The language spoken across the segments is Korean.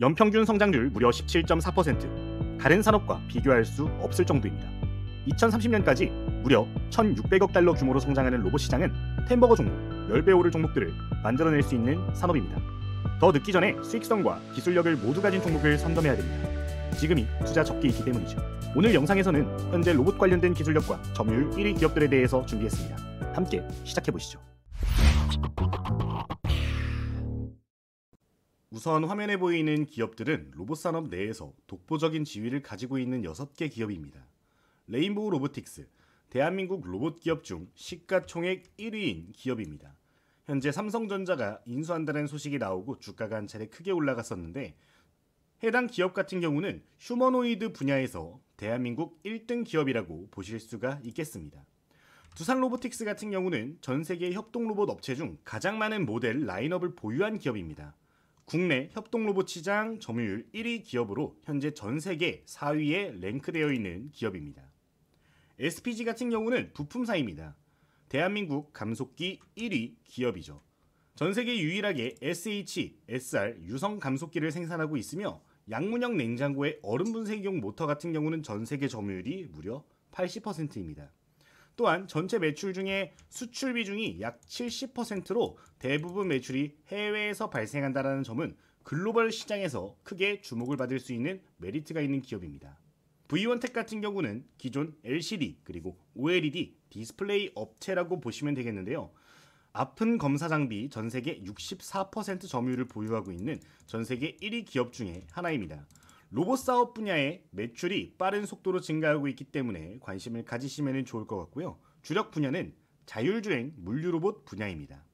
연평균 성장률 무려 17.4%, 다른 산업과 비교할 수 없을 정도입니다. 2030년까지 무려 1,600억 달러 규모로 성장하는 로봇 시장은 템버거 종목, 10배 오를 종목들을 만들어낼 수 있는 산업입니다. 더 늦기 전에 수익성과 기술력을 모두 가진 종목을 선점해야 됩니다. 지금이 투자 적기이기 때문이죠. 오늘 영상에서는 현재 로봇 관련된 기술력과 점유율 1위 기업들에 대해서 준비했습니다. 함께 시작해보시죠. 우선 화면에 보이는 기업들은 로봇 산업 내에서 독보적인 지위를 가지고 있는 6개 기업입니다. 레인보우 로보틱스, 대한민국 로봇 기업 중 시가총액 1위인 기업입니다. 현재 삼성전자가 인수한다는 소식이 나오고 주가가 한 차례 크게 올라갔었는데, 해당 기업 같은 경우는 휴머노이드 분야에서 대한민국 1등 기업이라고 보실 수가 있겠습니다. 두산 로보틱스 같은 경우는 전 세계 협동 로봇 업체 중 가장 많은 모델 라인업을 보유한 기업입니다. 국내 협동 로봇 시장 점유율 1위 기업으로 현재 전 세계 4위에 랭크되어 있는 기업입니다. SPG 같은 경우는 부품사입니다. 대한민국 감속기 1위 기업이죠. 전 세계 유일하게 SH, SR 유성 감속기를 생산하고 있으며 양문형 냉장고의 얼음 분쇄기용 모터 같은 경우는 전 세계 점유율이 무려 80%입니다. 또한 전체 매출 중에 수출 비중이 약 70%로 대부분 매출이 해외에서 발생한다는 점은 글로벌 시장에서 크게 주목을 받을 수 있는 메리트가 있는 기업입니다. V원텍 같은 경우는 기존 LCD 그리고 OLED 디스플레이 업체라고 보시면 되겠는데요. 아픈 검사 장비 전 세계 64% 점유율을 보유하고 있는 전 세계 1위 기업 중에 하나입니다. 로봇 사업 분야의 매출이 빠른 속도로 증가하고 있기 때문에 관심을 가지시면 좋을 것 같고요. 주력 분야는 자율주행 물류로봇 분야입니다.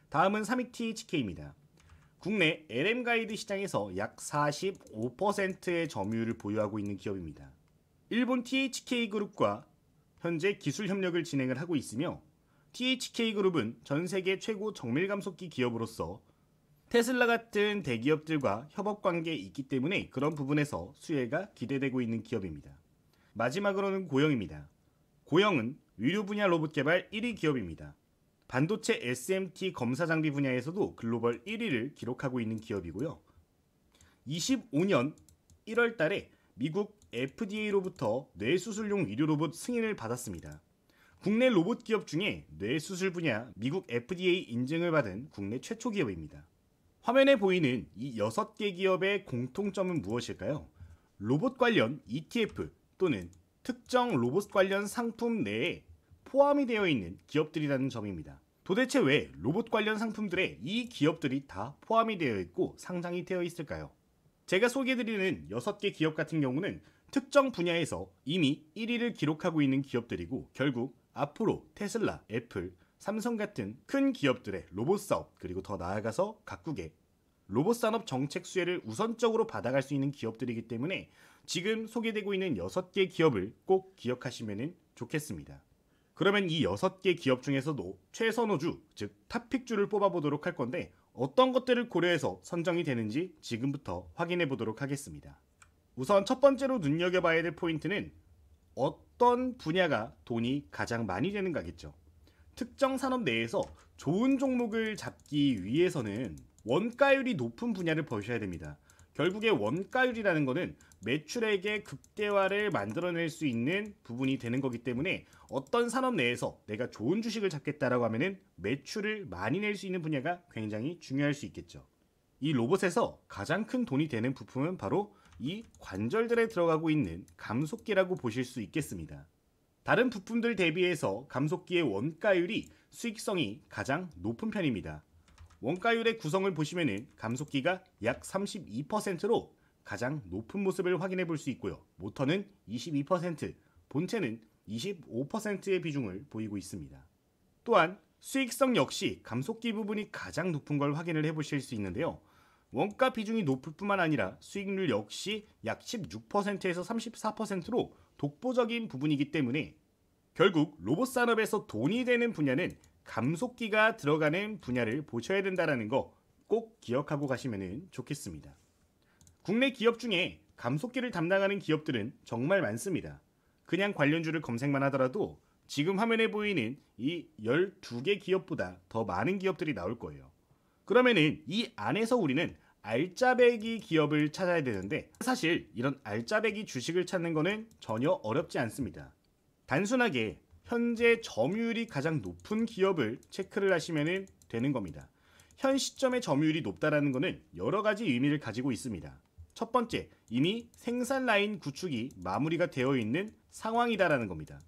다음은 삼익 THK입니다. 국내 LM 가이드 시장에서 약 45%의 점유율을 보유하고 있는 기업입니다. 일본 THK그룹과 현재 기술 협력을 진행을 하고 있으며, THK그룹은 전 세계 최고 정밀 감속기 기업으로서 테슬라 같은 대기업들과 협업 관계에 있기 때문에 그런 부분에서 수혜가 기대되고 있는 기업입니다. 마지막으로는 고영입니다. 고영은 의료 분야 로봇 개발 1위 기업입니다. 반도체 SMT 검사 장비 분야에서도 글로벌 1위를 기록하고 있는 기업이고요. 25년 1월 달에 미국 FDA로부터 뇌수술용 의료 로봇 승인을 받았습니다. 국내 로봇 기업 중에 뇌수술 분야 미국 FDA 인증을 받은 국내 최초 기업입니다. 화면에 보이는 이 6개 기업의 공통점은 무엇일까요? 로봇 관련 ETF 또는 특정 로봇 관련 상품 내에 포함이 되어 있는 기업들이라는 점입니다. 도대체 왜 로봇 관련 상품들에 이 기업들이 다 포함이 되어 있고 상장이 되어 있을까요? 제가 소개해드리는 6개 기업 같은 경우는 특정 분야에서 이미 1위를 기록하고 있는 기업들이고, 결국 앞으로 테슬라, 애플, 삼성 같은 큰 기업들의 로봇 사업, 그리고 더 나아가서 각국의 로봇 산업 정책 수혜를 우선적으로 받아갈 수 있는 기업들이기 때문에 지금 소개되고 있는 6개 기업을 꼭 기억하시면 좋겠습니다. 그러면 이 6개 기업 중에서도 최선호주, 즉 탑픽주를 뽑아보도록 할 건데, 어떤 것들을 고려해서 선정이 되는지 지금부터 확인해 보도록 하겠습니다. 우선 첫 번째로 눈여겨봐야 될 포인트는 어떤 분야가 돈이 가장 많이 되는가겠죠. 특정 산업 내에서 좋은 종목을 잡기 위해서는 원가율이 높은 분야를 보셔야 됩니다. 결국에 원가율이라는 것은 매출액의 극대화를 만들어낼 수 있는 부분이 되는 거기 때문에 어떤 산업 내에서 내가 좋은 주식을 잡겠다라고 하면은 매출을 많이 낼 수 있는 분야가 굉장히 중요할 수 있겠죠. 이 로봇에서 가장 큰 돈이 되는 부품은 바로 이 관절들에 들어가고 있는 감속기라고 보실 수 있겠습니다. 다른 부품들 대비해서 감속기의 원가율이 수익성이 가장 높은 편입니다. 원가율의 구성을 보시면은 감속기가 약 32%로 가장 높은 모습을 확인해 볼 수 있고요. 모터는 22%, 본체는 25%의 비중을 보이고 있습니다. 또한 수익성 역시 감속기 부분이 가장 높은 걸 확인을 해 보실 수 있는데요. 원가 비중이 높을 뿐만 아니라 수익률 역시 약 16%에서 34%로 독보적인 부분이기 때문에 결국 로봇 산업에서 돈이 되는 분야는 감속기가 들어가는 분야를 보셔야 된다는 거 꼭 기억하고 가시면 좋겠습니다. 국내 기업 중에 감속기를 담당하는 기업들은 정말 많습니다. 그냥 관련주를 검색만 하더라도 지금 화면에 보이는 이 12개 기업보다 더 많은 기업들이 나올 거예요. 그러면은 이 안에서 우리는 알짜배기 기업을 찾아야 되는데 사실 이런 알짜배기 주식을 찾는 거는 전혀 어렵지 않습니다. 단순하게 현재 점유율이 가장 높은 기업을 체크를 하시면 되는 겁니다. 현 시점에 점유율이 높다라는 것은 여러 가지 의미를 가지고 있습니다. 첫 번째, 이미 생산 라인 구축이 마무리가 되어 있는 상황이다라는 겁니다.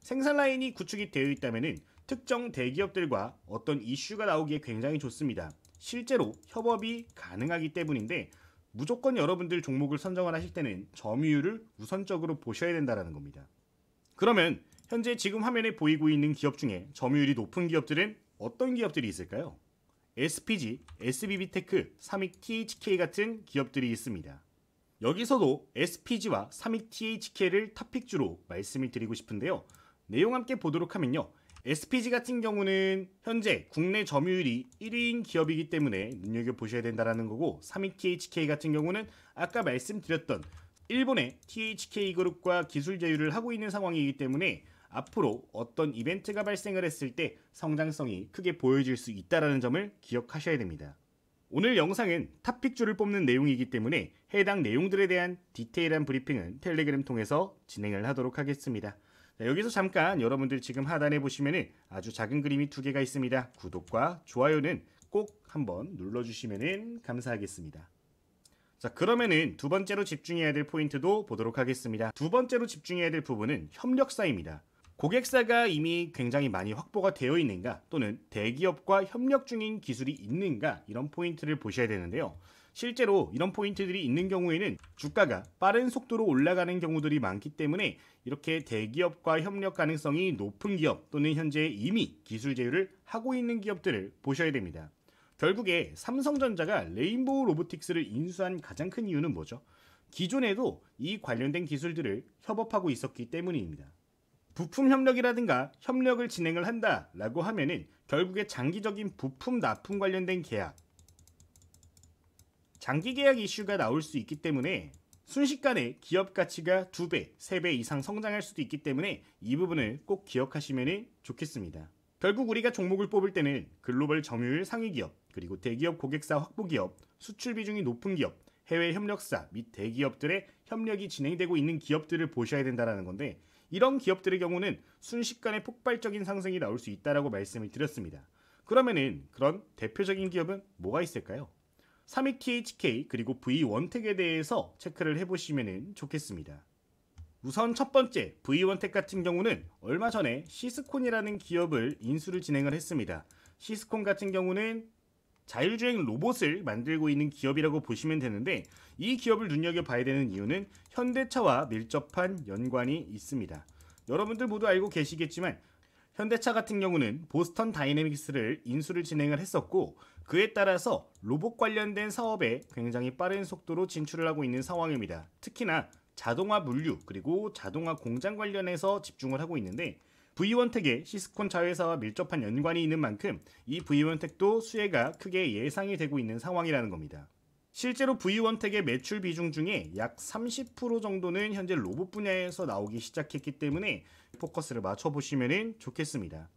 생산 라인이 구축이 되어 있다면 특정 대기업들과 어떤 이슈가 나오기에 굉장히 좋습니다. 실제로 협업이 가능하기 때문인데 무조건 여러분들 종목을 선정을 하실 때는 점유율을 우선적으로 보셔야 된다는 겁니다. 그러면 현재 지금 화면에 보이고 있는 기업 중에 점유율이 높은 기업들은 어떤 기업들이 있을까요? SPG, SBB테크, 삼익THK 같은 기업들이 있습니다. 여기서도 SPG와 삼익THK를 탑픽주로 말씀을 드리고 싶은데요. 내용 함께 보도록 하면요. SPG 같은 경우는 현재 국내 점유율이 1위인 기업이기 때문에 눈여겨보셔야 된다는 거고, 삼익THK 같은 경우는 아까 말씀드렸던 일본의 THK그룹과 기술 제휴를 하고 있는 상황이기 때문에 앞으로 어떤 이벤트가 발생을 했을 때 성장성이 크게 보여질 수 있다는 점을 기억하셔야 됩니다. 오늘 영상은 탑픽주를 뽑는 내용이기 때문에 해당 내용들에 대한 디테일한 브리핑은 텔레그램 통해서 진행을 하도록 하겠습니다. 자, 여기서 잠깐 여러분들 지금 하단에 보시면 아주 작은 그림이 2개가 있습니다. 구독과 좋아요는 꼭 한번 눌러주시면 감사하겠습니다. 자, 그러면은 두 번째로 집중해야 될 포인트도 보도록 하겠습니다. 두 번째로 집중해야 될 부분은 협력사입니다. 고객사가 이미 굉장히 많이 확보가 되어 있는가, 또는 대기업과 협력 중인 기술이 있는가, 이런 포인트를 보셔야 되는데요. 실제로 이런 포인트들이 있는 경우에는 주가가 빠른 속도로 올라가는 경우들이 많기 때문에 이렇게 대기업과 협력 가능성이 높은 기업, 또는 현재 이미 기술 제휴를 하고 있는 기업들을 보셔야 됩니다. 결국에 삼성전자가 레인보우 로보틱스를 인수한 가장 큰 이유는 뭐죠? 기존에도 이 관련된 기술들을 협업하고 있었기 때문입니다. 부품 협력이라든가 협력을 진행을 한다라고 하면은 결국에 장기적인 부품 납품 관련된 계약, 장기 계약 이슈가 나올 수 있기 때문에 순식간에 기업 가치가 2배, 3배 이상 성장할 수도 있기 때문에 이 부분을 꼭 기억하시면 좋겠습니다. 결국 우리가 종목을 뽑을 때는 글로벌 점유율 상위 기업, 그리고 대기업 고객사 확보 기업, 수출 비중이 높은 기업, 해외 협력사 및 대기업들의 협력이 진행되고 있는 기업들을 보셔야 된다는 건데, 이런 기업들의 경우는 순식간에 폭발적인 상승이 나올 수 있다라고 말씀을 드렸습니다. 그러면은 그런 대표적인 기업은 뭐가 있을까요? 삼익THK 그리고 V원택에 대해서 체크를 해보시면 좋겠습니다. 우선 첫 번째, V원택 같은 경우는 얼마 전에 시스콘이라는 기업을 인수를 진행을 했습니다. 시스콘 같은 경우는 자율주행 로봇을 만들고 있는 기업이라고 보시면 되는데, 이 기업을 눈여겨봐야 되는 이유는 현대차와 밀접한 연관이 있습니다. 여러분들 모두 알고 계시겠지만 현대차 같은 경우는 보스턴 다이내믹스를 인수를 진행을 했었고, 그에 따라서 로봇 관련된 사업에 굉장히 빠른 속도로 진출을 하고 있는 상황입니다. 특히나 자동화 물류 그리고 자동화 공장 관련해서 집중을 하고 있는데, V원택의 시스콘 자회사와 밀접한 연관이 있는 만큼 이 V원택도 수혜가 크게 예상이 되고 있는 상황이라는 겁니다. 실제로 V원택의 매출 비중 중에 약 30% 정도는 현재 로봇 분야에서 나오기 시작했기 때문에 포커스를 맞춰보시면 좋겠습니다.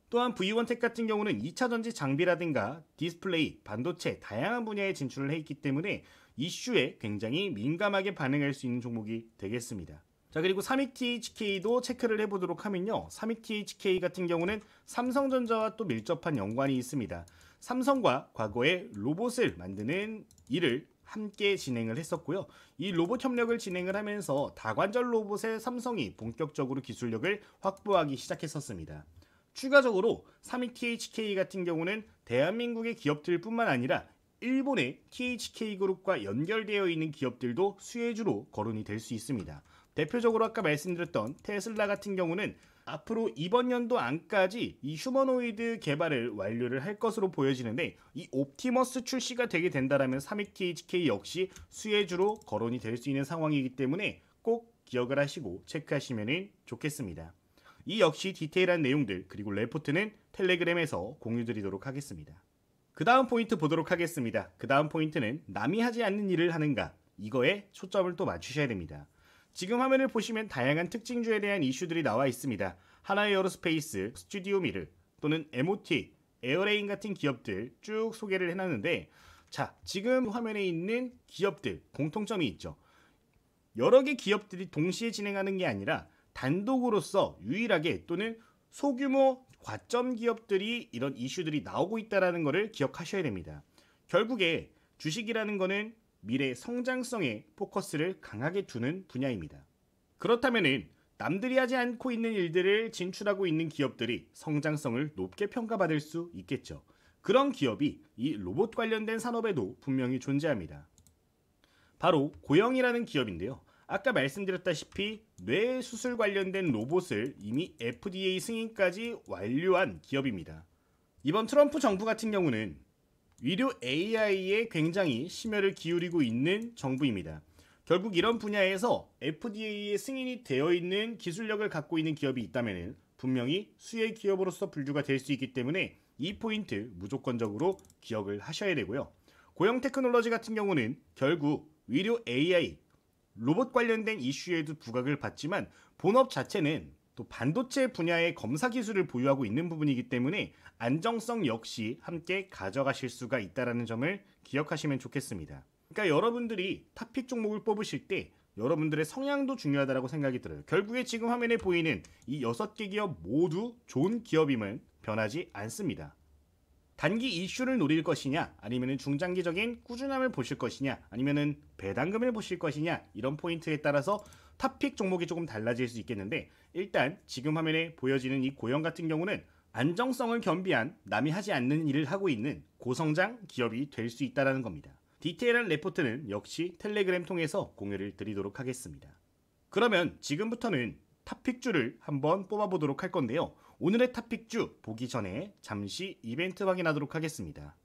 또한 V원택 같은 경우는 2차전지 장비라든가 디스플레이, 반도체 다양한 분야에 진출을 해 있기 때문에 이슈에 굉장히 민감하게 반응할 수 있는 종목이 되겠습니다. 자, 그리고 삼익THK도 체크를 해보도록 하면요. 삼익THK 같은 경우는 삼성전자와 또 밀접한 연관이 있습니다. 삼성과 과거에 로봇을 만드는 일을 함께 진행을 했었고요. 이 로봇 협력을 진행을 하면서 다관절 로봇의 삼성이 본격적으로 기술력을 확보하기 시작했었습니다. 추가적으로 삼익THK 같은 경우는 대한민국의 기업들 뿐만 아니라 일본의 THK그룹과 연결되어 있는 기업들도 수혜주로 거론이 될 수 있습니다. 대표적으로 아까 말씀드렸던 테슬라 같은 경우는 앞으로 이번 연도 안까지 이 휴머노이드 개발을 완료를 할 것으로 보여지는데, 이 옵티머스 출시가 되게 된다면 삼익THK 역시 수혜주로 거론이 될 수 있는 상황이기 때문에 꼭 기억을 하시고 체크하시면 좋겠습니다. 이 역시 디테일한 내용들 그리고 레포트는 텔레그램에서 공유드리도록 하겠습니다. 그 다음 포인트 보도록 하겠습니다. 그 다음 포인트는 남이 하지 않는 일을 하는가, 이거에 초점을 또 맞추셔야 됩니다. 지금 화면을 보시면 다양한 특징주에 대한 이슈들이 나와 있습니다. 하나에어로스페이스, 스튜디오미르 또는 MOT, 에어레인 같은 기업들 쭉 소개를 해놨는데, 자, 지금 화면에 있는 기업들 공통점이 있죠. 여러 개 기업들이 동시에 진행하는 게 아니라 단독으로서 유일하게 또는 소규모 과점 기업들이 이런 이슈들이 나오고 있다는 것을 기억하셔야 됩니다. 결국에 주식이라는 것은 미래 성장성에 포커스를 강하게 두는 분야입니다. 그렇다면 남들이 하지 않고 있는 일들을 진출하고 있는 기업들이 성장성을 높게 평가받을 수 있겠죠. 그런 기업이 이 로봇 관련된 산업에도 분명히 존재합니다. 바로 고영이라는 기업인데요. 아까 말씀드렸다시피 뇌 수술 관련된 로봇을 이미 FDA 승인까지 완료한 기업입니다. 이번 트럼프 정부 같은 경우는 의료 AI에 굉장히 심혈을 기울이고 있는 정부입니다. 결국 이런 분야에서 FDA에 승인이 되어 있는 기술력을 갖고 있는 기업이 있다면 분명히 수혜 기업으로서 분류가 될 수 있기 때문에 이 포인트 무조건적으로 기억을 하셔야 되고요. 고영 테크놀로지 같은 경우는 결국 의료 AI, 로봇 관련된 이슈에도 부각을 받지만 본업 자체는 또 반도체 분야의 검사 기술을 보유하고 있는 부분이기 때문에 안정성 역시 함께 가져가실 수가 있다는 점을 기억하시면 좋겠습니다. 그러니까 여러분들이 탑픽 종목을 뽑으실 때 여러분들의 성향도 중요하다고 생각이 들어요. 결국에 지금 화면에 보이는 이 6개 기업 모두 좋은 기업임은 변하지 않습니다. 단기 이슈를 노릴 것이냐, 아니면 중장기적인 꾸준함을 보실 것이냐, 아니면 배당금을 보실 것이냐, 이런 포인트에 따라서 탑픽 종목이 조금 달라질 수 있겠는데, 일단 지금 화면에 보여지는 이 고영 같은 경우는 안정성을 겸비한 남이 하지 않는 일을 하고 있는 고성장 기업이 될 수 있다는 겁니다. 디테일한 레포트는 역시 텔레그램 통해서 공유를 드리도록 하겠습니다. 그러면 지금부터는 탑픽주를 한번 뽑아보도록 할 건데요. 오늘의 탑픽주 보기 전에 잠시 이벤트 확인하도록 하겠습니다.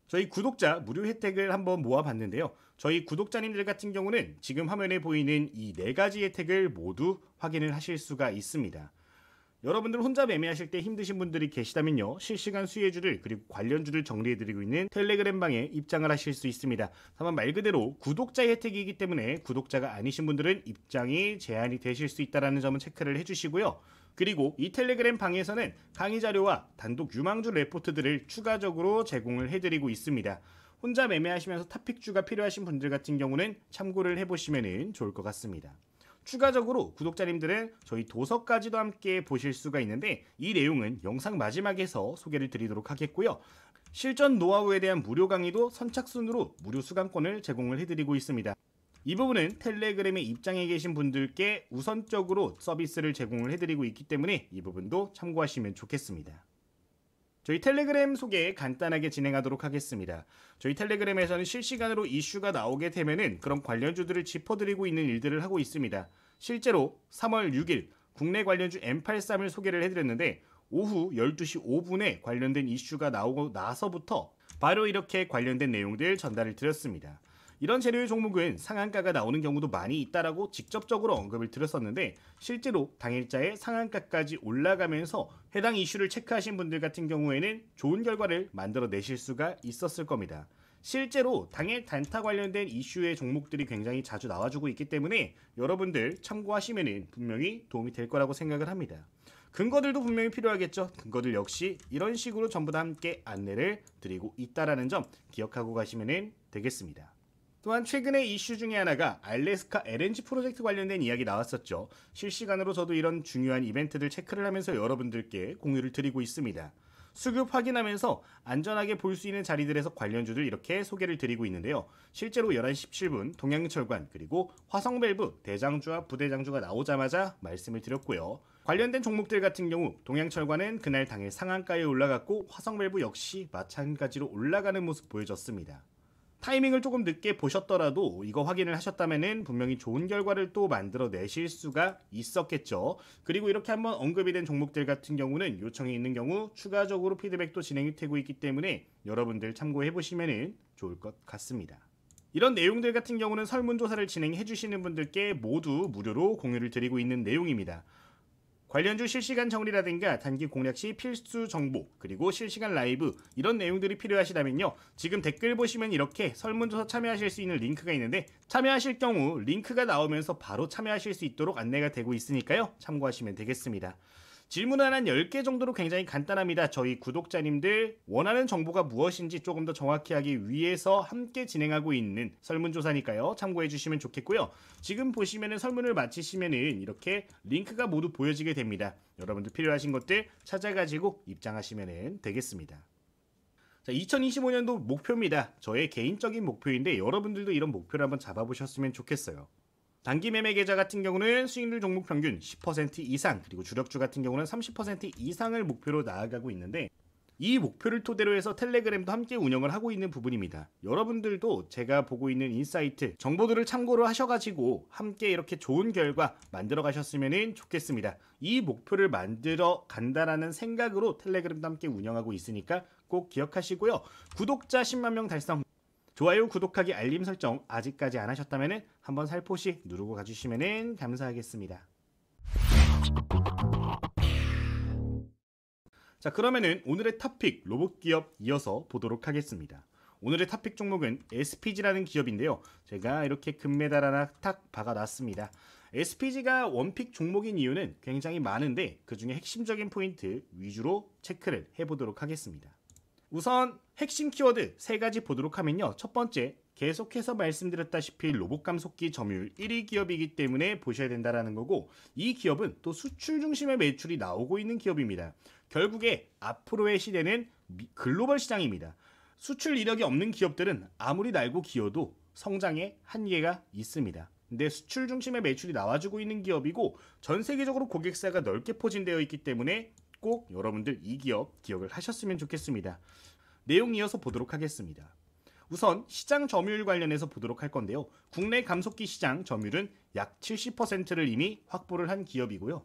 저희 구독자 무료 혜택을 한번 모아봤는데요. 저희 구독자님들 같은 경우는 지금 화면에 보이는 이 4가지 혜택을 모두 확인을 하실 수가 있습니다. 여러분들 혼자 매매하실 때 힘드신 분들이 계시다면요, 실시간 수혜주를 그리고 관련주를 정리해드리고 있는 텔레그램 방에 입장을 하실 수 있습니다. 다만 말 그대로 구독자 혜택이기 때문에 구독자가 아니신 분들은 입장이 제한이 되실 수 있다는 점은 체크를 해주시고요. 그리고 이 텔레그램 방에서는 강의 자료와 단독 유망주 레포트들을 추가적으로 제공을 해드리고 있습니다. 혼자 매매하시면서 탑픽주가 필요하신 분들 같은 경우는 참고를 해보시면 좋을 것 같습니다. 추가적으로 구독자님들은 저희 도서까지도 함께 보실 수가 있는데 이 내용은 영상 마지막에서 소개를 드리도록 하겠고요. 실전 노하우에 대한 무료 강의도 선착순으로 무료 수강권을 제공을 해드리고 있습니다. 이 부분은 텔레그램에 입장해 계신 분들께 우선적으로 서비스를 제공을 해드리고 있기 때문에 이 부분도 참고하시면 좋겠습니다. 저희 텔레그램 소개 간단하게 진행하도록 하겠습니다. 저희 텔레그램에서는 실시간으로 이슈가 나오게 되면은 그런 관련주들을 짚어드리고 있는 일들을 하고 있습니다. 실제로 3월 6일 국내 관련주 M83을 소개를 해드렸는데 오후 12시 5분에 관련된 이슈가 나오고 나서부터 바로 이렇게 관련된 내용들 전달을 드렸습니다. 이런 재료의 종목은 상한가가 나오는 경우도 많이 있다라고 직접적으로 언급을 드렸었는데 실제로 당일자에 상한가까지 올라가면서 해당 이슈를 체크하신 분들 같은 경우에는 좋은 결과를 만들어내실 수가 있었을 겁니다. 실제로 당일 단타 관련된 이슈의 종목들이 굉장히 자주 나와주고 있기 때문에 여러분들 참고하시면 분명히 도움이 될 거라고 생각을 합니다. 근거들도 분명히 필요하겠죠. 근거들 역시 이런 식으로 전부 다 함께 안내를 드리고 있다는 점 기억하고 가시면 되겠습니다. 또한 최근에 이슈 중에 하나가 알래스카 LNG 프로젝트 관련된 이야기 나왔었죠. 실시간으로 저도 이런 중요한 이벤트들 체크를 하면서 여러분들께 공유를 드리고 있습니다. 수급 확인하면서 안전하게 볼 수 있는 자리들에서 관련주들 이렇게 소개를 드리고 있는데요. 실제로 11시 17분 동양철관 그리고 화성밸브 대장주와 부대장주가 나오자마자 말씀을 드렸고요. 관련된 종목들 같은 경우 동양철관은 그날 당일 상한가에 올라갔고 화성밸브 역시 마찬가지로 올라가는 모습 보여줬습니다. 타이밍을 조금 늦게 보셨더라도 이거 확인을 하셨다면 분명히 좋은 결과를 또 만들어내실 수가 있었겠죠. 그리고 이렇게 한번 언급이 된 종목들 같은 경우는 요청이 있는 경우 추가적으로 피드백도 진행이 되고 있기 때문에 여러분들 참고해보시면 좋을 것 같습니다. 이런 내용들 같은 경우는 설문조사를 진행해 주시는 분들께 모두 무료로 공유를 드리고 있는 내용입니다. 관련주 실시간 정리라든가 단기 공략 시 필수 정보 그리고 실시간 라이브 이런 내용들이 필요하시다면요. 지금 댓글 보시면 이렇게 설문조사 참여하실 수 있는 링크가 있는데 참여하실 경우 링크가 나오면서 바로 참여하실 수 있도록 안내가 되고 있으니까요. 참고하시면 되겠습니다. 질문은 한 10개 정도로 굉장히 간단합니다. 저희 구독자님들 원하는 정보가 무엇인지 조금 더 정확히 하기 위해서 함께 진행하고 있는 설문조사니까요. 참고해 주시면 좋겠고요. 지금 보시면은 설문을 마치시면은 이렇게 링크가 모두 보여지게 됩니다. 여러분들 필요하신 것들 찾아가지고 입장하시면 되겠습니다. 자, 2025년도 목표입니다. 저의 개인적인 목표인데 여러분들도 이런 목표를 한번 잡아보셨으면 좋겠어요. 단기 매매 계좌 같은 경우는 수익률 종목 평균 10% 이상, 그리고 주력주 같은 경우는 30% 이상을 목표로 나아가고 있는데, 이 목표를 토대로 해서 텔레그램도 함께 운영을 하고 있는 부분입니다. 여러분들도 제가 보고 있는 인사이트, 정보들을 참고로 하셔가지고 함께 이렇게 좋은 결과 만들어 가셨으면 좋겠습니다. 이 목표를 만들어 간다라는 생각으로 텔레그램도 함께 운영하고 있으니까 꼭 기억하시고요. 구독자 10만 명 달성, 좋아요, 구독하기, 알림 설정 아직까지 안 하셨다면 한번 살포시 누르고 가주시면 감사하겠습니다. 자, 그러면은 오늘의 토픽 로봇 기업 이어서 보도록 하겠습니다. 오늘의 토픽 종목은 SPG라는 기업인데요. 제가 이렇게 금메달 하나 탁 박아놨습니다. SPG가 원픽 종목인 이유는 굉장히 많은데 그 중에 핵심적인 포인트 위주로 체크를 해보도록 하겠습니다. 우선 핵심 키워드 3가지 보도록 하면요. 첫 번째, 계속해서 말씀드렸다시피 로봇 감속기 점유율 1위 기업이기 때문에 보셔야 된다는 거고, 이 기업은 또 수출 중심의 매출이 나오고 있는 기업입니다. 결국에 앞으로의 시대는 글로벌 시장입니다. 수출 이력이 없는 기업들은 아무리 날고 기어도 성장에 한계가 있습니다. 근데 수출 중심의 매출이 나와주고 있는 기업이고 전 세계적으로 고객사가 넓게 포진되어 있기 때문에 꼭 여러분들 이 기업 기억을 하셨으면 좋겠습니다. 내용 이어서 보도록 하겠습니다. 우선 시장 점유율 관련해서 보도록 할 건데요. 국내 감속기 시장 점유율은 약 70%를 이미 확보를 한 기업이고요.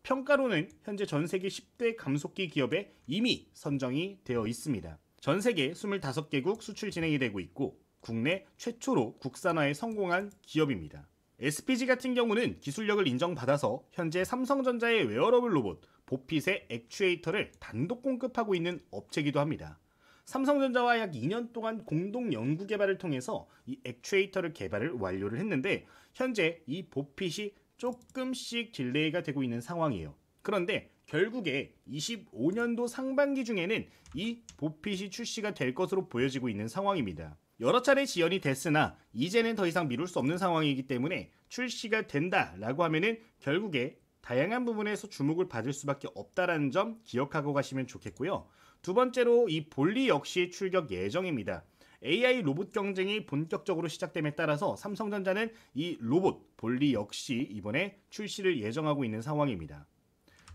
평가로는 현재 전 세계 10대 감속기 기업에 이미 선정이 되어 있습니다. 전 세계 25개국 수출 진행이 되고 있고 국내 최초로 국산화에 성공한 기업입니다. SPG 같은 경우는 기술력을 인정받아서 현재 삼성전자의 웨어러블 로봇 보핏의 액추에이터를 단독 공급하고 있는 업체이기도 합니다. 삼성전자와 약 2년 동안 공동 연구 개발을 통해서 이 액추에이터를 개발을 완료를 했는데 현재 이 보핏이 조금씩 딜레이가 되고 있는 상황이에요. 그런데 결국에 25년도 상반기 중에는 이 보핏이 출시가 될 것으로 보여지고 있는 상황입니다. 여러 차례 지연이 됐으나 이제는 더 이상 미룰 수 없는 상황이기 때문에 출시가 된다라고 하면은 결국에 다양한 부분에서 주목을 받을 수밖에 없다라는 점 기억하고 가시면 좋겠고요. 두 번째로 이 볼리 역시 출격 예정입니다. AI 로봇 경쟁이 본격적으로 시작됨에 따라서 삼성전자는 이 로봇 볼리 역시 이번에 출시를 예정하고 있는 상황입니다.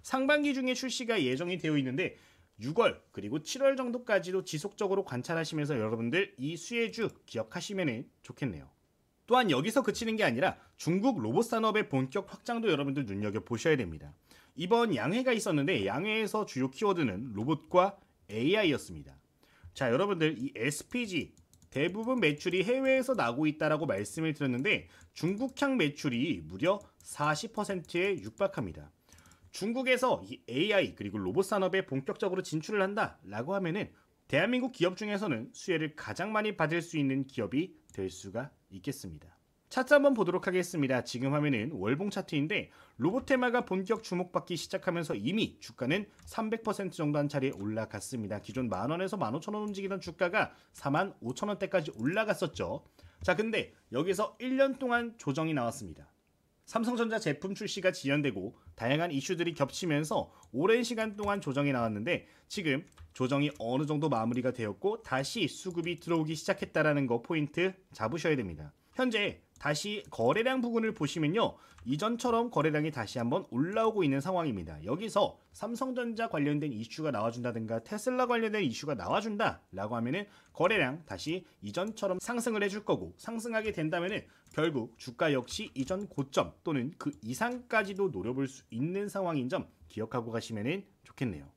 상반기 중에 출시가 예정이 되어 있는데 6월 그리고 7월 정도까지도 지속적으로 관찰하시면서 여러분들 이 수혜주 기억하시면 좋겠네요. 또한 여기서 그치는 게 아니라 중국 로봇 산업의 본격 확장도 여러분들 눈여겨보셔야 됩니다. 이번 양회가 있었는데 양회에서 주요 키워드는 로봇과 AI였습니다. 자, 여러분들 이 SPG 대부분 매출이 해외에서 나고 있다라고 말씀을 드렸는데 중국향 매출이 무려 40%에 육박합니다. 중국에서 이 AI 그리고 로봇 산업에 본격적으로 진출을 한다라고 하면은 대한민국 기업 중에서는 수혜를 가장 많이 받을 수 있는 기업이 될 수가 있겠습니다. 차트 한번 보도록 하겠습니다. 지금 화면은 월봉 차트인데 로봇 테마가 본격 주목받기 시작하면서 이미 주가는 300% 정도 한 차례 올라갔습니다. 기존 만원에서 15,000원 움직이던 주가가 45,000원대까지 올라갔었죠. 자, 근데 여기서 1년 동안 조정이 나왔습니다. 삼성전자 제품 출시가 지연되고 다양한 이슈들이 겹치면서 오랜 시간 동안 조정이 나왔는데 지금 조정이 어느 정도 마무리가 되었고 다시 수급이 들어오기 시작했다라는 거 포인트 잡으셔야 됩니다. 현재 다시 거래량 부분을 보시면요. 이전처럼 거래량이 다시 한번 올라오고 있는 상황입니다. 여기서 삼성전자 관련된 이슈가 나와준다든가 테슬라 관련된 이슈가 나와준다라고 하면은 거래량 다시 이전처럼 상승을 해줄 거고 상승하게 된다면은 결국 주가 역시 이전 고점 또는 그 이상까지도 노려볼 수 있는 상황인 점 기억하고 가시면 좋겠네요.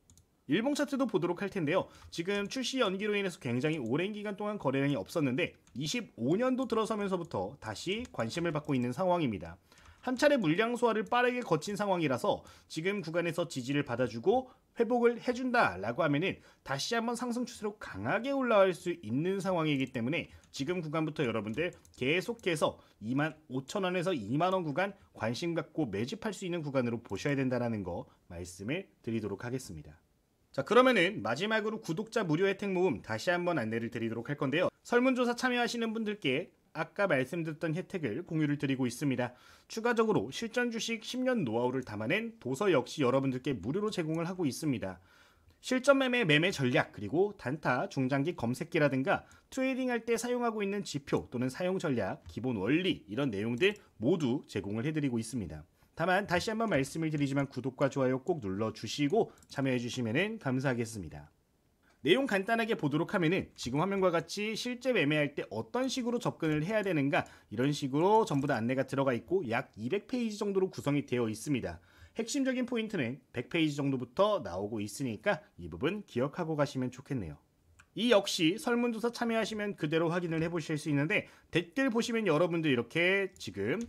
일봉 차트도 보도록 할 텐데요. 지금 출시 연기로 인해서 굉장히 오랜 기간 동안 거래량이 없었는데 25년도 들어서면서부터 다시 관심을 받고 있는 상황입니다. 한 차례 물량 소화를 빠르게 거친 상황이라서 지금 구간에서 지지를 받아주고 회복을 해준다라고 하면은 다시 한번 상승 추세로 강하게 올라갈 수 있는 상황이기 때문에 지금 구간부터 여러분들 계속해서 25,000원에서 2만원 구간 관심 갖고 매집할 수 있는 구간으로 보셔야 된다는 거 말씀을 드리도록 하겠습니다. 자, 그러면은 마지막으로 구독자 무료 혜택 모음 다시 한번 안내를 드리도록 할 건데요. 설문조사 참여하시는 분들께 아까 말씀드렸던 혜택을 공유를 드리고 있습니다. 추가적으로 실전 주식 10년 노하우를 담아낸 도서 역시 여러분들께 무료로 제공을 하고 있습니다. 실전 매매 전략, 그리고 단타 중장기 검색기라든가 트레이딩할 때 사용하고 있는 지표 또는 사용 전략, 기본 원리 이런 내용들 모두 제공을 해드리고 있습니다. 다만 다시 한번 말씀을 드리지만 구독과 좋아요 꼭 눌러주시고 참여해주시면 감사하겠습니다. 내용 간단하게 보도록 하면은 지금 화면과 같이 실제 매매할 때 어떤 식으로 접근을 해야 되는가 이런 식으로 전부 다 안내가 들어가 있고 약 200페이지 정도로 구성이 되어 있습니다. 핵심적인 포인트는 100페이지 정도부터 나오고 있으니까 이 부분 기억하고 가시면 좋겠네요. 이 역시 설문조사 참여하시면 그대로 확인을 해보실 수 있는데 댓글 보시면 여러분들 이렇게 지금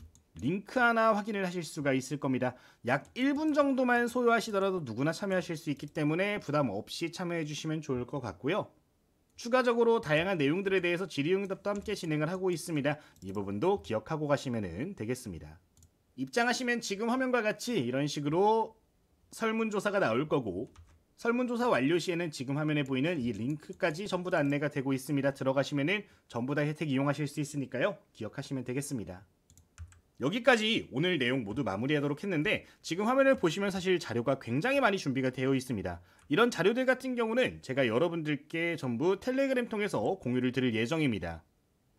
링크 하나 확인을 하실 수가 있을 겁니다. 약 1분 정도만 소요하시더라도 누구나 참여하실 수 있기 때문에 부담 없이 참여해 주시면 좋을 것 같고요. 추가적으로 다양한 내용들에 대해서 질의응답도 함께 진행을 하고 있습니다. 이 부분도 기억하고 가시면 되겠습니다. 입장하시면 지금 화면과 같이 이런 식으로 설문조사가 나올 거고 설문조사 완료 시에는 지금 화면에 보이는 이 링크까지 전부 다 안내가 되고 있습니다. 들어가시면 전부 다 혜택 이용하실 수 있으니까요. 기억하시면 되겠습니다. 여기까지 오늘 내용 모두 마무리하도록 했는데 지금 화면을 보시면 사실 자료가 굉장히 많이 준비가 되어 있습니다. 이런 자료들 같은 경우는 제가 여러분들께 전부 텔레그램 통해서 공유를 드릴 예정입니다.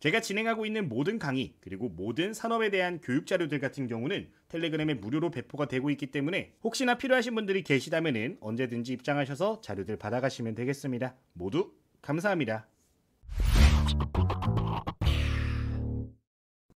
제가 진행하고 있는 모든 강의 그리고 모든 산업에 대한 교육 자료들 같은 경우는 텔레그램에 무료로 배포가 되고 있기 때문에 혹시나 필요하신 분들이 계시다면 언제든지 입장하셔서 자료들 받아가시면 되겠습니다. 모두 감사합니다.